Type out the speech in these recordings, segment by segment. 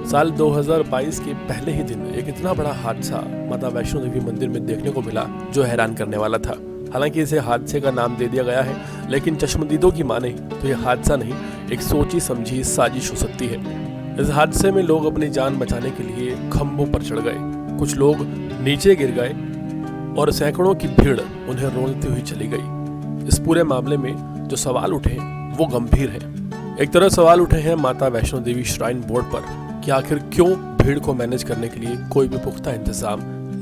साल 2022 के पहले ही दिन एक इतना बड़ा हादसा माता वैष्णो देवी मंदिर में देखने को मिला जो हैरान करने वाला था। हालांकि इसे हादसे का नाम दे दिया गया है, लेकिन चश्मदीदों की माने तो यह हादसा नहीं, एक सोची समझी साजिश हो सकती है। इस हादसे में लोग अपनी जान बचाने के लिए खंभों पर चढ़ गए, कुछ लोग नीचे गिर गए और सैकड़ों की भीड़ उन्हें रोलती हुई चली गई। इस पूरे मामले में जो सवाल उठे वो गंभीर है। एक तरफ सवाल उठे हैं माता वैष्णो देवी श्राइन बोर्ड पर कि आखिर क्यों भीड़ को मैनेज करने के लिए कोई भी पुख्ता इंतजाम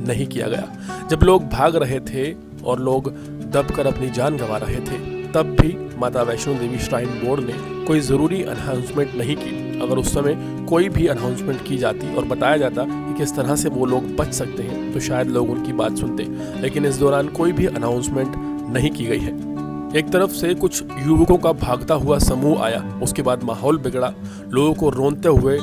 नहीं किया गया। जब लोग भाग रहे थे और लोग दबकर अपनी जान गंवा रहे थे, तब भी माता वैष्णो देवी श्राइन बोर्ड ने कोई ज़रूरी अनाउंसमेंट नहीं की। अगर उस समय कोई भी अनाउंसमेंट की जाती और बताया जाता कि किस तरह से वो लोग बच सकते हैं, तो शायद लोग उनकी बात सुनते, लेकिन इस दौरान कोई भी अनाउंसमेंट नहीं की गई है। एक तरफ से कुछ युवकों का भागता हुआ समूह आया, उसके बाद माहौल बिगड़ा, लोगों को रोनते हुए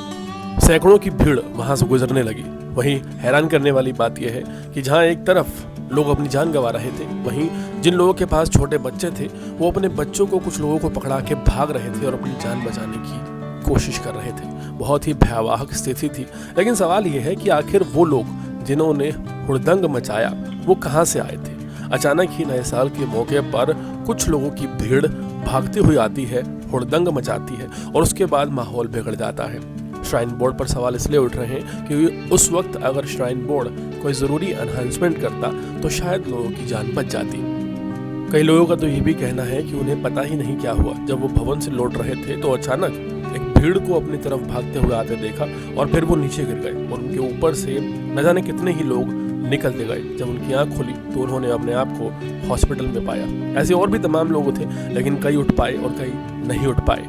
सैकड़ों की भीड़ वहां से गुजरने लगी। वहीं हैरान करने वाली बात यह है कि जहां एक तरफ लोग अपनी जान गंवा रहे थे, वहीं जिन लोगों के पास छोटे बच्चे थे वो अपने बच्चों को, कुछ लोगों को पकड़ा के भाग रहे थे और अपनी जान बचाने की कोशिश कर रहे थे। बहुत ही भयावह स्थिति थी। लेकिन सवाल यह है कि आखिर वो लोग जिन्होंने हुड़दंग मचाया वो कहां से आए थे। अचानक ही नए साल के मौके पर कुछ लोगों की भीड़ भागती हुई आती है, हुड़दंग मचाती है और उसके बाद माहौल बिगड़ जाता है। श्राइन बोर्ड पर सवाल इसलिए उठ रहे हैं कि उस वक्त अगर श्राइन बोर्ड कोई ज़रूरी अनाउंसमेंट करता तो शायद लोगों की जान बच जाती। कई लोगों का तो ये भी कहना है कि उन्हें पता ही नहीं क्या हुआ। जब वो भवन से लौट रहे थे तो अचानक एक भीड़ को अपनी तरफ भागते हुए आते देखा और फिर वो नीचे गिर गए और उनके ऊपर से न जाने कितने ही लोग निकलते गए। जब उनकी आंख खुली तो उन्होंने अपने आप को हॉस्पिटल में पाया। ऐसे और भी तमाम लोग थे, लेकिन कई उठ पाए और कई नहीं उठ पाए।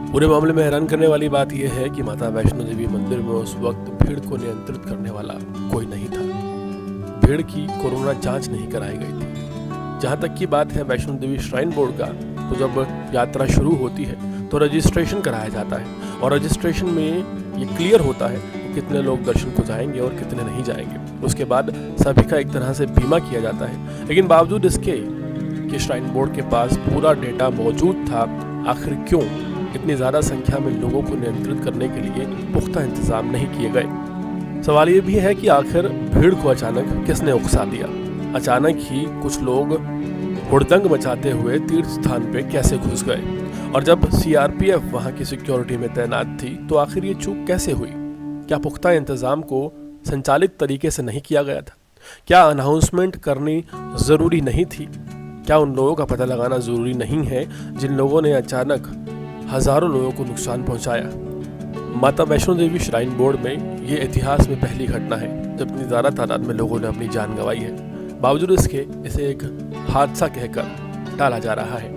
पूरे मामले में हैरान करने वाली बात यह है कि माता वैष्णो देवी मंदिर में उस वक्त भीड़ को नियंत्रित करने वाला कोई नहीं था। भीड़ की कोरोना जांच नहीं कराई गई थी। जहां तक की बात है वैष्णो देवी श्राइन बोर्ड का, तो जब यात्रा शुरू होती है तो रजिस्ट्रेशन कराया जाता है और रजिस्ट्रेशन में ये क्लियर होता है कि कितने लोग दर्शन को जाएंगे और कितने नहीं जाएंगे। उसके बाद सभी का एक तरह से बीमा किया जाता है। लेकिन बावजूद इसके कि श्राइन बोर्ड के पास पूरा डेटा मौजूद था, आखिर क्यों इतनी ज़्यादा संख्या में लोगों को नियंत्रित करने के लिए पुख्ता इंतजाम नहीं किए गए। सवाल ये भी है कि आखिर भीड़ को अचानक किसने उकसा दिया। अचानक ही कुछ लोग हुड़दंग मचाते हुए तीर्थ स्थान पे कैसे घुस गए, और जब सीआरपीएफ वहां की सिक्योरिटी में तैनात थी तो आखिर ये चूक कैसे हुई। क्या पुख्ता इंतजाम को संचालित तरीके से नहीं किया गया था? क्या अनाउंसमेंट करनी ज़रूरी नहीं थी? क्या उन लोगों का पता लगाना ज़रूरी नहीं है जिन लोगों ने अचानक हजारों लोगों को नुकसान पहुंचाया? माता वैष्णो देवी श्राइन बोर्ड में ये इतिहास में पहली घटना है जब इतनी ज़्यादा तादाद में लोगों ने अपनी जान गंवाई है। बावजूद इसके इसे एक हादसा कहकर टाला जा रहा है।